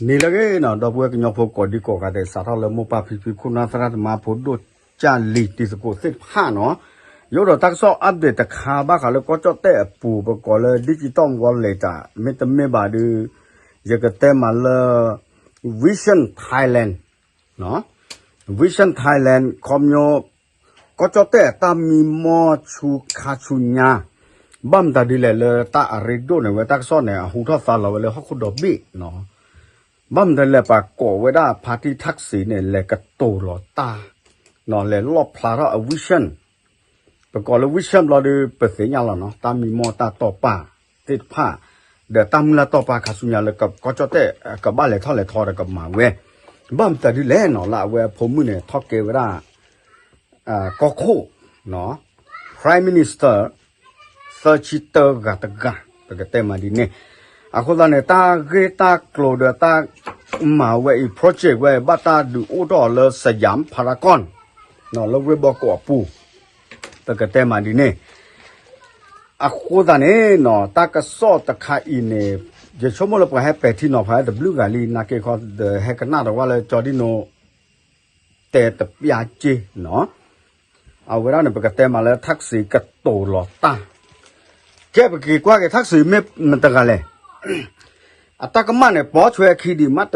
นี่ละก็เนาะดอกบัวก็ยอพกอดีกอกันแต่สาธารณมปาพิคุณาสระมาพดจาลีติสกุสิผ้าเนาะยกตักซออัปเดตคาบ้าเขาแล้วก็จะเตะปูปกอเลยดิจิตอลวอลเล็ตไม่ต้องไม่บาดูยกเตะมาเลยวิชั่นไทยแลนด์เนาะวิชั่นไทยแลนด์คอมโยก็จะเตะตามีมอชูคาชุญญาบัมตาดีเลยตาอะไรดูเนี่ยเวตักซอเนี่ยหูทอดฟ้าเราเลยเขาคุดดบิเนาะบัมแต่เลยปากก่อไว้ได้พาร์ตี้ทักษิณเนี่ยเลยกระโตหลอตานอนเลยรอบพลาระวิชั่นประกอบแล้ววิชั่นเราดูเปิดเสียงแล้วเนาะตามมีมอตาต่อป่าติดผ้าเดี๋ยวตามละต่อป่าขาสุญญาเลยกับก็จะเตะกับบ้านเลยทอดเลยทอดกับหมาเว้บัมแต่ดีแล้วเนาะละเว้ผมมือเนี่ยทอดเกวได้ก็คู่เนาะ Prime Minister เซอร์ชิเตอร์กัตกะตะกะเตมาดีเนี่ยအခုသားနဲ့တာဂေတာကလိုဒတာမာဝဲ project ဝဲဘတာဒူအိုတော်လစယမ်ဖာရာကွန်နော်လဝဲဘကောပူတကတဲ့မဒီနေအခုသားနဲ့နော်တာကစော့တခါအင်းနေရချုံမလပဟဲပဲတီနော်ဖာဒဘလူးကလီနာကေခေါ်ဒဟဲကနာတော့ဝါလေဂျော်ဒီနိုတဲတပြာချေနော်အဝရနပကတဲ့မလဲทักษิကတိုလောတာကဲပကေကွာကทักษิမေမတကလဲအတကမနဲ့ပေါ်ချွဲခီဒီမတ်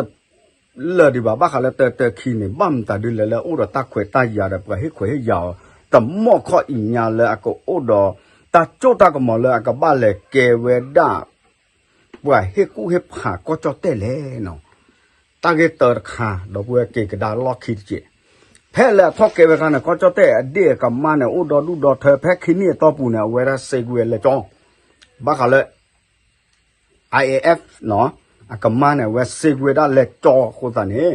လေဒီဘာဘာခလာတဲခီနေဘမ်တာဒီလေလေအိုရတခွေတရရပဟိခွေယောတမော့ခော့အညာလေအကောအိုတော်တချို့တကမောလေအကဘာလေကေဝဲဒဘွာဟိကူဟိဖာကောချတဲလေနော်တကက်တော်ခါတော့ဘွာကေကဒါလော့ခီချေဖဲလေထော့ကေဝဲကနကောချတဲအဒီကမနဲ့အိုတော်ဒူတော်ထဲဖဲခီနီတော့ပူနေဝဲရစေကွေလေကြောင်းဘာခလာ IAF เนาะอากมาเนี่ยเวสิเวดาเลจอโคตาเนี่ย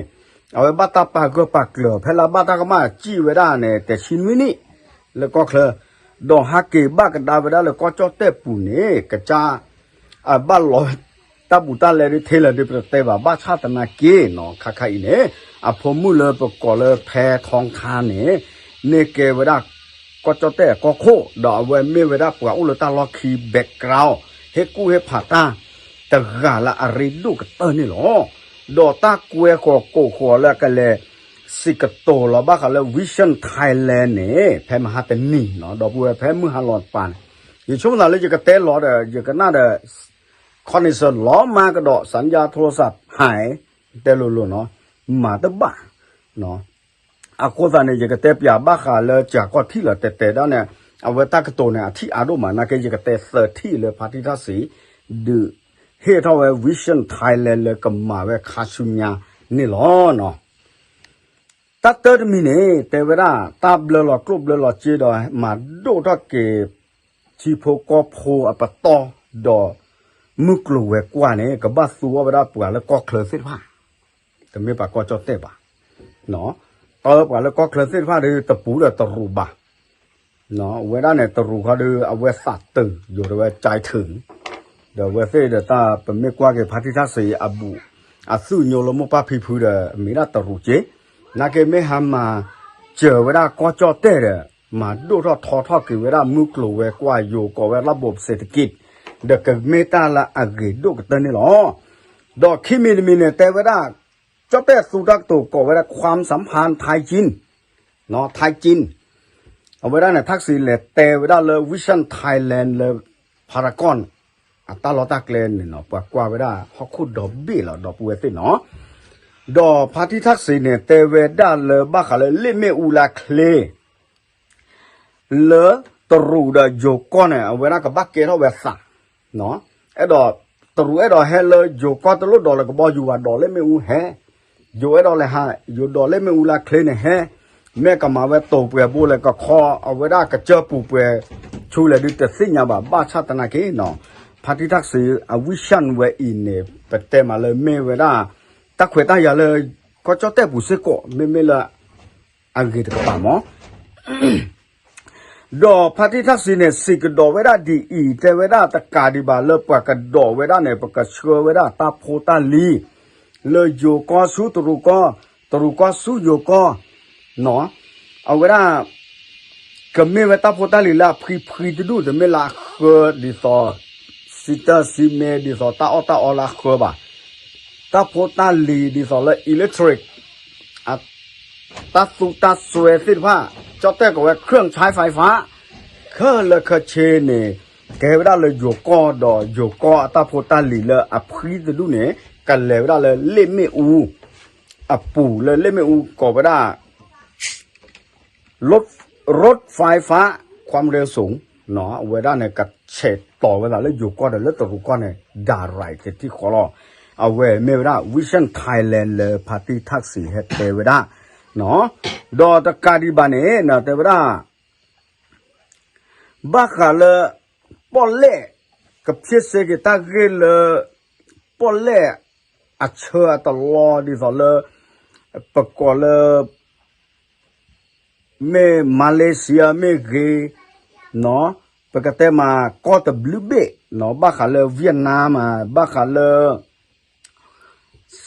เอาไว้บัตตาปากก็ปากเกลือเพลาบัตตากมาจีเวดาเนี่ยแต่ชินวินี่แล้วก็เคลดอกฮักเกบักดาเวดาแล้วก็จอเตปูเนี่ยกระจาบ้านลอยตาบุตาเลริเทเลดิประเทศบ้าชาตินาเกเนาะคาคาอิเนี่ยพอมุเลประกอบเลยแพทองคาเนี่ยเนเกเวดาก็จอเตก็โคดอกเวเมเวดาปว่าอุลตาล็อกคีแบ็กกราวเฮกูเฮผาตาแต่กาละอะไรลูกเตอร์นี่หรอดอตาเกวก็โกขอแล้วกันเลยสิกโตละบ้ากันเลยวิชั่นไทยแลนด์เนี่ยแพ้มหาเตนี่เนาะดอกบัวแพ้มือหาหลอดปานอยู่ช่วงนั้นเลยจะกระเตะหลอดอยู่กันน่าเดคอนเนคชั่นล้อมากระดอสัญญาโทรศัพท์หายแต่ลุๆเนาะมาตะบ้าเนาะอาโคตาเนี่ยจะกระเตะปยาบ้าขาเลยจากก็ที่ละแต่ด้านเนี่ยเอาไว้ตากระโตเนี่ยที่อารุมานะก็จะกระเตะเสือที่เลยพาทิทัศสีดื้อเฮ้ทว่าวิชั่นไทยแลนด์เลยก็มาเวคาชุญญานี่หรอเนาะตัดเตอร์มีเนี่ยแต่เวลาตาเบลล์กรุ๊ปเบลล์เจดอยมาดูทักเก็บชีโพกอโพอปตอดอมุกลูเวกว่าเนี่ยก็บ้าสัวเวลาปวดแล้วก็เคลื่อนเส้นผ้าแต่ไม่ปากก็จอเตะป่ะเนาะเตอปวดแล้วก็เคลื่อนเส้นผ้าดูตะปูเดือตะรูบ่ะเนาะเวลาเนี่ยตะรูเขาดูเอาไว้สัตว์ตึงอยู่ในใจถึงเดี๋ยวเวฟเดต้าเป็นไม่กว่าเกี่ยวพัฒนาสีอาบูอาสู้โยลมป้าพิพูดมีน่าตรุเจนักเก็ไม่หามาเจอเวลาก็จอเตะมาดูทอทอกี่เวลามุกลูเวกว่าอยู่กับระบบเศรษฐกิจเด็กเมตาละอากิดูกันนี่หรอดอกขี้มีเนี่ยแต่เวลาจอเตะสุดักตัวกับเวลาความสัมพันธ์ไทยจีนเนาะไทยจีนเอาเวลาเนี่ยทักษิณเลยแต่เวลาเลยวิชั่นไทยแลนด์เลยพารากอนตาลอตาเกลนเนาะปากกว่าเวลาฮอกคุดดอกบี้หรอดอกปูเวติเนาะดอกพาทิทักษิณเนี่ยเตเวดาเลบ้าขะเลยลิเมอูลาเคลเลตรูดโยกอนเนี่ยเวลากับบักเกตเฮาเวสะเนาะไอ้ดอกตรูไอ้ดอกเฮเลโยกอนตลุดอกแล้วก็บ่อยู่ว่าดอกเลเมอูแฮโยไอ้ดอกเลยฮะโยดอกเลเมอูลาเคลเนี่ยแฮแม่ก็มาเวโตเปปูเลยก็คอเอาเวลากระเจอปูเปชูเลยดิแต่สิญญาบ้าชาตนาเกเนาะพาทิทักษิณวิชั่นเวอินเนี่ยเป็นเต็มมาเลยไม่เวลาตะเขวตายาเลยก็จะเตะบุษโกไม่ละอังกฤษกับป่ามอดอพาทิทักษิณเนี่ยสิกดอเวลาดีอีแต่เวลาตะกาดิบาเลปากดดอเวลาเนี่ยปากชัวเวลาตาโพตาลีเลยโยก็สู้ตรุก็สู้โยก็เนาะเอาเวลาก็ไม่เวตาโพตาลีละพรีจะดูแต่ไม่ละเคอดิซอสิตาสิเมดิสอตาออลาเคอบ่าต ตาโพตาลีดิสอลอิเล็กทริกตาสุตาสวยสิผ้าจอดแต่ก็ว่าเครื่องใช้ไฟฟ้าเคอเลยเคเชเนี่ยแกเวลาเลยอยู่ก้อดออยู่ก้อตาโพตาลีเลยอภิจะดูเนี่ยกันเลยเวลาเลยเล่ไม่อูปู่เลยเล่ไม่อูก็เวลารถไฟฟ้าความเร็วสูงเนาะเวลาเนี่ยกัดเฉดต่อเวลาแล้วอยู่ก้อนเนี่ยแล้วตัวก้อนเนี่ยด่าไรที่ขอรอเอาเวเวลาวิชั่นไทยแลนด์เลยพาร์ตี้ทักซี่เฮตเวลาเนาะดอตการีบานเนี่ยนะเวลาบ้าขาเลยปอลเล่กับเชื่อเสกตาเกลปอลเล่อัจฉริตลอดีสอเลยปกอเลยเมื่อมาเลเซียเมื่อเกเนาะปกติมาก็ตบลูเบเนาะบ้าขาเลยเวียดนามบ้าขาเลย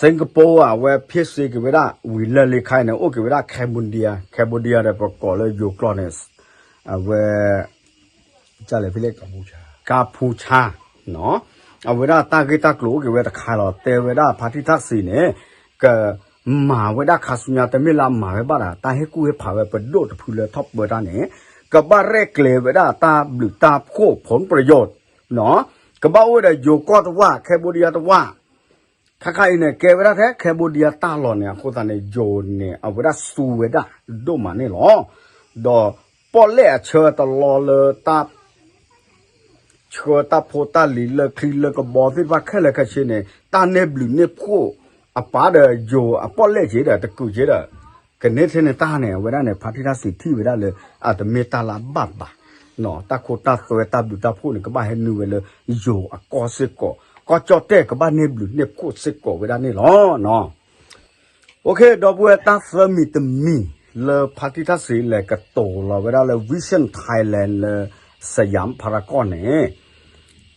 สิงคโปร์เวลพิเศษกี่เวลาวิลเลคายเนี่ยโอเคเวลาแคมบูเดียเนี่ยปกอเลยยูโคลเนสเวจะเลยพี่เล็กกัมพูชาเนาะเวลาตาเกตากลูกี่เวลาคาร์ลเตเวลาพาร์ตี้ทักซี่เนี่ยก็มาเวลาคาสุญญาแต่ไม่ลามาเวบ้าตาให้กูให้ผ่าไปโดดพูดเลยท็อปเบอร์ด้านเนี่ยก็บ้าเรกเลยเวลาตาหรือตาโคผลประโยชน์เนาะก็บ้าเวลาอยู่ก็ตัวว่าแคมบูเดียตัวว่าถ้าใครเนี่ยแกเวลาแท้แคมบูเดียตาหล่อเนี่ยคนตาเนี่ยโยนเนี่ยเอาเวลาสูเวลาดูมาเนี่ยหรอดอปอลเล่เชื่อตลอดเลยตาเชื่อตาโพตาลีเลยคลีเลยก็บอกที่ว่าแค่เลยแค่เช่นเนี่ยตาเนี่ยบลูเนี่ยพูป้าเดอโยปอลเล่เจเดอตะกูเจเดอกันเนี่ยเช่นตาเนี่ยเวลาเนี่ยพาทิตาสิที่เวลาเลยอาจจะเมตาลาบ้าเนาะตาโคตาสวยตาบลูตาพูเนี่ยก็บ้าให้นูเวเลยโยก็สิก็จอดเตะก็บ้าเนี่ยบลูเนี่ยพูดสิเวลานี่หรอเนาะโอเคดอกบัวตาสมิตมีเลยพาทิตาสิเลยก็โตเราเวลาเลยวิชั่นไทยแลนด์เลยสยามพารากอนเนี่ย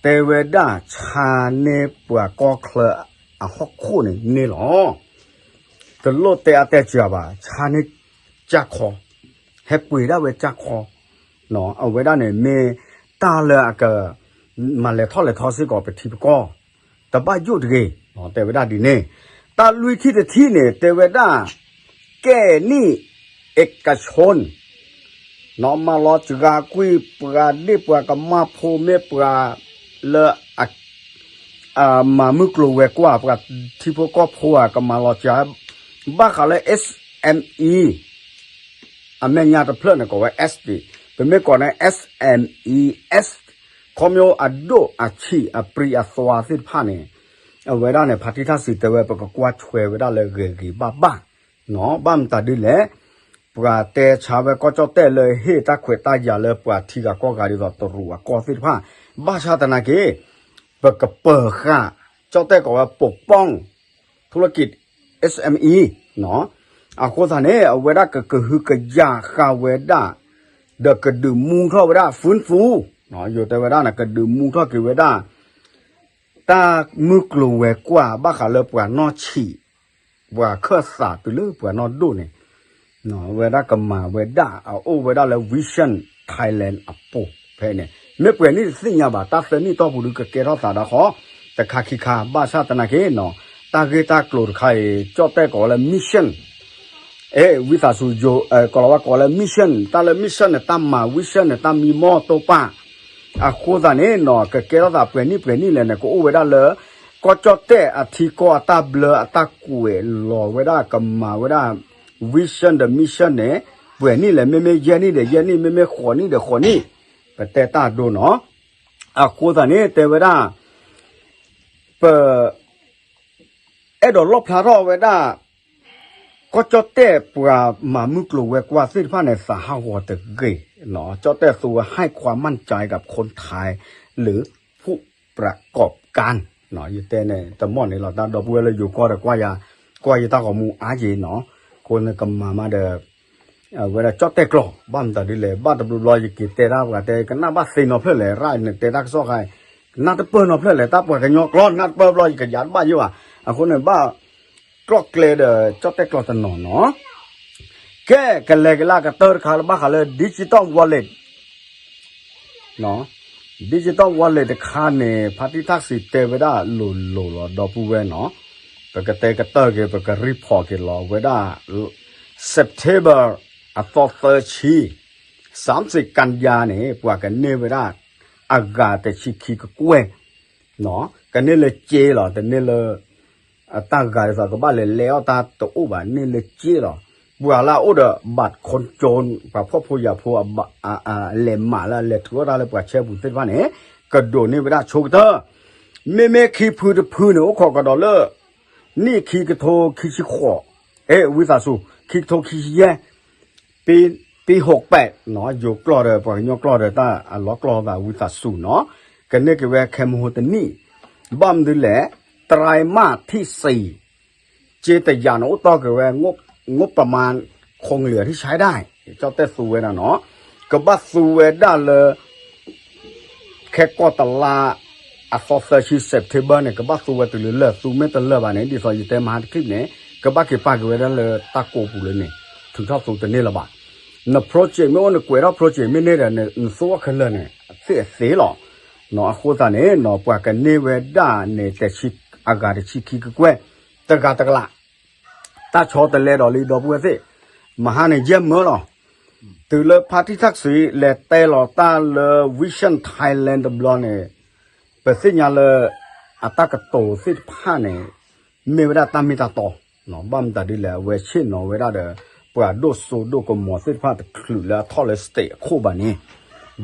แต่เวลาชาเนปวก็เคลฮอกคู่นี่หรอแต่โลดแต่แต่เจ้าบ่าชาเนจักคอให้ปุ๋ยได้เวจักคอเนาะเอาไว้ได้เนี่ยเมตาเลยก็มาเลยทอดสิก็ไปทีก็แต่บ้ายุดเกเนาะแต่เวลาดีเนี่ยตาลุยที่ที่เนี่ยแต่เวลาแก่นี่เอกชนเนาะมาลอจุกากุยปลาดิปลากับมาโพเมปลาเลมามุกลูเวกว่าปลาที่พวกก็พัวกับมาลอจ้าบ้าเขาเลย SME แม่ญาติเพื่อนก็ว่า SD เป็นไม่ก่อนนะ SMES คอมโยอโดอาชีปริอาสวาสิพานี่เวลาเนี่ยพาทิทัสิเตเวปก็กวาดช่วยเวลาเลยเกบ้าเนาะบ้ามตาดิแหละปลาเตชาวก็จะเตเลยเฮตาเขวตายาเลยปลาที่ก็การิดตัวรัวก็สิพาบ้าชาตนาเกปกเปิดค่ะเจ้าแต่ก็ว่าปกป้องธุรกิจ SME เนาะโคตรเนี่ยเวลาก็คือกยาคาเวดาเด็กก็ดื่มมูเข้าเวลาฟื้นฟูเนาะอยู่แต่เวลาน่ะก็ดื่มมูเข้ากี่เวลาตามือกลัวกว่าบ้าขาเลยปว่านอฉีว่าเครือศาสตร์ไปเลยปว่านอดูเนี่ยเนาะเวลาก็มาเวลาเวลาเลยวิชั่นไทยแลนด์ปุ๊เพเนี่ยไม่เปลี่ยนนี่สิ่งอย่างแบบตาเสนี่ต้องพูดกับเกล้าสาดขอแต่ขาคิคาบ้าชาตนาเกเนาะตาเกตากลัวใครจอดแต่ก่อนเลยมิชชั่นวิสาสุโยก็ว่าก่อนเลยมิชชั่นตาเลยมิชชั่นเนี่ยตามมาวิชั่นเนี่ยตามมีมอโตป้าโคตรเนี่ยเนาะกับเกล้าสาเปลี่ยนนี่เลยเนี่ยก็เวลาเลยก็จอดแต่ที่ก็ตาเบลตากุยรอเวลากับมาเวลาวิชั่นเดมิชชั่นเนี่ยเปลี่ยนนี่แหละไม่เย็นนี่เดี๋ยวเย็นนี่ไม่ขอนี่เดี๋ยวขอนี่แต่ตาดูเนาะโคตรเนี่ยแต่เวลาดอลลบพลารอเวลาก็จอดแต่ปลามามุกลูเวกว่าสิผ้าในสหวัตเกยเนาะจอดแต่ตัวให้ความมั่นใจกับคนไทยหรือผู้ประกอบการเนาะอยู่แต่เนี่ยแต่หมดในเราตาดอกบัวเราอยู่ก็แต่กว่าอย่าตาของมูอาเจเนาะคนกำมาเดเวลาจอดแต่กลอบ้านตาดิเลยบ้านตะบลูลอยกิเตระว่าแต่กันหน้าบ้านซีนอเพื่อเลยไร่เนี่ยเตระก็ซอกให้นัดเปิ้ลนอเพื่อเลยตาปวดกันยอกร้อนนัดเปิ้ลลอยกันยันบ้านอยู่คนเนี่ยบ้ากลอกเลเดจอดแต่กลอตนอเนาะแกกันเลยกันละกันเตอร์คาร์บ้าคาเลยดิจิตอลวอลเล็ตเนาะดิจิตอลวอลเล็ตคาเนี่ยพาร์ตี้ทักซี่เตเวด้าโลดอปูเวเนาะ ปกติก็เตอร์เกปกรีพอร์ตลอเวด้า September อัตโตชี30กันยาเนี่ยปว่ากันเนเวด้าอากาศแต่ชิคีก็กวยเนาะกันเนี่ยเลยเจหรอแต่เนี่ยเลยตากาศสักบ้านเลยแล้วตาตัวบ้านเนี่ยเลยเจหรอบัวลาอุดบัดคนโจรแบบพ่อผู้ใหญ่ผู้เลมมาแล้วเลทัวร์อะไรปว่าเชื่อบุญเส้นวันเนี่ยกระโดดเนี่ยเวด้าโชกเตอร์ไม่คีพื้นเนี่ยโอ้ขอกระโดดเลยนี่คีกระโทคีชิขอวิสาสุคีกระโทคีชิเย่ปี68เนาะอยู่กลอเดปอยกลอเดตาล้อกลอดาวิสาสุเนาะกันเนี่ยก็เวแคมโฮตนี่บัมดูแลไตรมาสที่4เจตยานอุตก็เวงบประมาณคงเหลือที่ใช้ได้เจ้าแต่สูเวนะเนาะก็บัสสูเวได้เลยแค่ก็ตลาอัฟเฟอร์ชีเซปเทเบิลเนี่ยก็บัสสูเวตุลเลสูเมตเลบานเนี่ยดีสอยเตมาคลิปเนี่ยก็บักเก็บปากเวได้เลยตะโกปูเลยเนี่ยถึงชอบสูตัวนี้ละบาในโปรเจกต์ไม่ว่าในกวยเราโปรเจกต์ไม่เนี่ยเนี่ยสู้กันเลยเนี่ยเสียหรอเนาะโคตรเนี่ยเนาะปว่ากันเนี่ยเวด้าเนี่ยแต่ชิอากาศชิคีก็กวยตะกาตะกละตาชอตเลดอลีดอบัวสิมหาเนี่ยเยี่ยมเมื่อหรอtừ le party taxi le tay lo ta le vision Thailand blog ne pe sinya le attack to sit pha ne me weda tamita to no bam ta di le we chin no weda de pwa do so do ko mo sit pha de khlu la tho le stay kho ba ni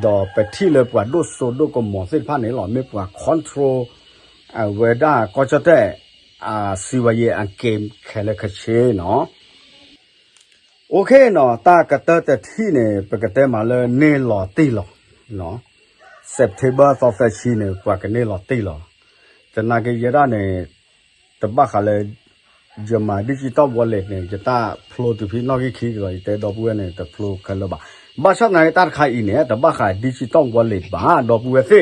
do pe thi le pwa do so do ko mo sit pha ne lo me pwa control weda ko chate siwa ye an game khele khache noโอเคเนาะตากระเตอแต่ที่เนี่ยปกติมาเลยเนหล่อตีหล่อเนาะ September 2ชีเนี่ยกว่ากันเนหล่อตีหล่อแต่นาเกยด้าเนี่ยตบ้าขาเลยจะมาดิจิตอลวอลเล็ตเนี่ยจะตาโผล่ตัวพี่นอกขี้ก็แต่ดอกบัวเนี่ยแต่โผล่กันแล้วบ้าชอบไหนตาขายอีเนี่ยแต่บ้าขายดิจิตอลวอลเล็ตบ้าดอกบัวสิ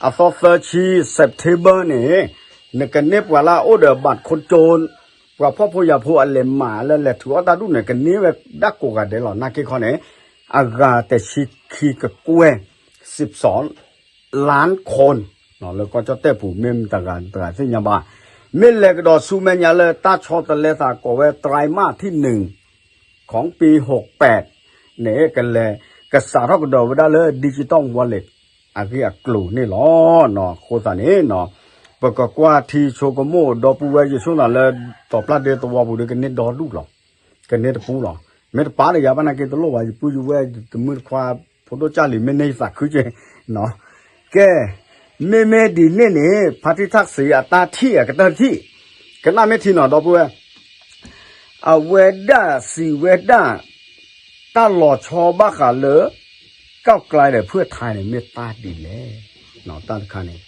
อ่ะ2ชี September เนี่ยกันเนปว่าละโอ้เดอบัตรคนโจรว่าพ่อผู้ใหญ่ผู้อันเลมมาแล้วแหละถือว่าตาดูเนี่ยกันนี้แบบดักกูกันเดี๋ยวหรอนักเก็ตเขาเนี่ยอากาแต่ชิคีกับกวย12 ล้านคนเนาะแล้วก็จะเตะผู้เมมต่างสิ่งอย่างบ้าเมื่อเล็กดอซูเมญาเลยตาชอตเลสาก็เวไตรมาสที่1ของปี68เนี่ยกันเลยกษาทกดอเวลาเลยดิจิตอลวอลเล็ตอากีอักลูนี่หรอเนาะโคตรนี่เนาะปกกว่าที่โชกโมดอปูเวยช่วงนั้นเลยตอบพลาดเดตัวบุรีกันเนี่ยดอดูหรอกันเนี่ยปูหรอเมื่อป่าเลยยาบ้านกันตลอดว่าปูอยู่เวตมือควาพอตัวจ่าลิไม่ในสักคือเจเนาะแกเมดีเนี่ยพาทิทักษีอัตราที่กันตที่กันน่าไม่ที่หนอดอปูเวเวด้าสีเวด้าตาหล่อชอบ้าขาเลยก้าวไกลเลยเพื่อไทยเนี่ยเมตตาดีเลยเนาะตาคันเนี่ย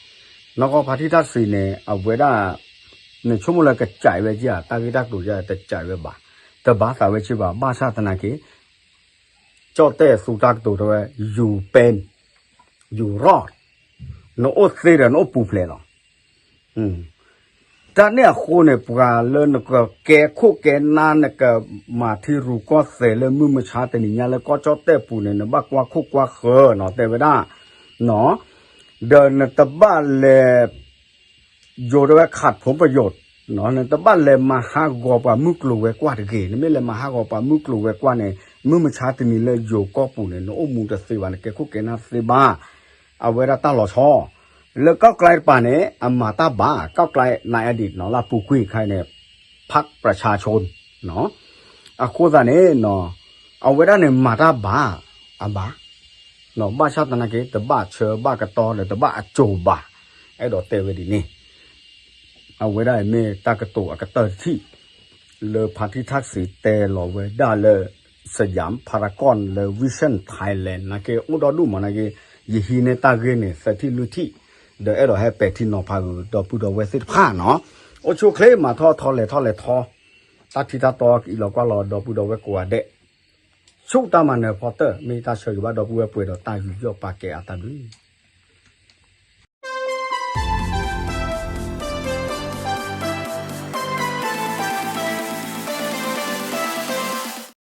นกพาทิทักษีเนี่ยเวด้าเนี่ยชั่วโมงละก็จ่ายไว้จ้ะตากิดักดูจ้ะแต่จ่ายไว้บ่าแต่บ้าสาวไว้ชิบ่าบ้าชาตินาเกจอดแต่สุดักตัวด้วยอยู่เป็นอยู่รอดโนโอเซเรโนปูเพลหรอแต่เนี่ยคนเนี่ยปลาเล่นก็แกคู่แกนานเนี่ยก็มาที่รู้ก็เสร็จแล้วมือมาชาตินี่เนี่ยแล้วก็จอดแต่ปูเนี่ยบ้ากว่าคู่กว่าเขอเนาะแต่เวลาเนาะเดินตะบ้านเลยโยด้วยขาดผลประโยชน์เนาะตะบ้านเลยมาหากอบมุกลูเวกว่าตะเกียนี่ไม่เลยมาหากอบมุกลูเวกว่าเนี่ยมือมาชาตินี่เลยโยก็ปูเนี่ยโอ้มุงจะสิวันแกคู่แกน่าสิบ้าเอาเวลาตาหล่อชอแล้วก็ไกลป่าเนี่ยมาตาบ้าก็ไกลในอดีตเนาะลาปูคุยใครเนี่ยพรรคประชาชนเนาะโคตรเนี่ยเนาะเอาเวลาเนี่ยมาตาบ้าบ้าเนาะบ้าชาตินาเกตบ้าเชอบ้ากระตอเลยแต่บ้าโจบ้าไอ้ดอกเตวดีนี่เอาไว้ได้เมตากระตุกระเตอที่เลอพาทิทักษีเตลอไว้ได้เลยสยามพารากอนเลอวิชั่นไทยแลนด์นะเกอุดอดูมานะเกยีฮีเนตาเกเนสถิลุที่เดอเอดอให้เป็ดที่นอพาดอปูดอเวสิผ้าเนาะโอชูเคลมาทอเลยทอตัดที่ตาตออีหลอกก็รอดอปูดอเวกัวเดชุกตามันเนพอเตอร์มีตาเฉยว่าดอปูเวป่วยดอตายอยู่ยอปาเกอาตาดู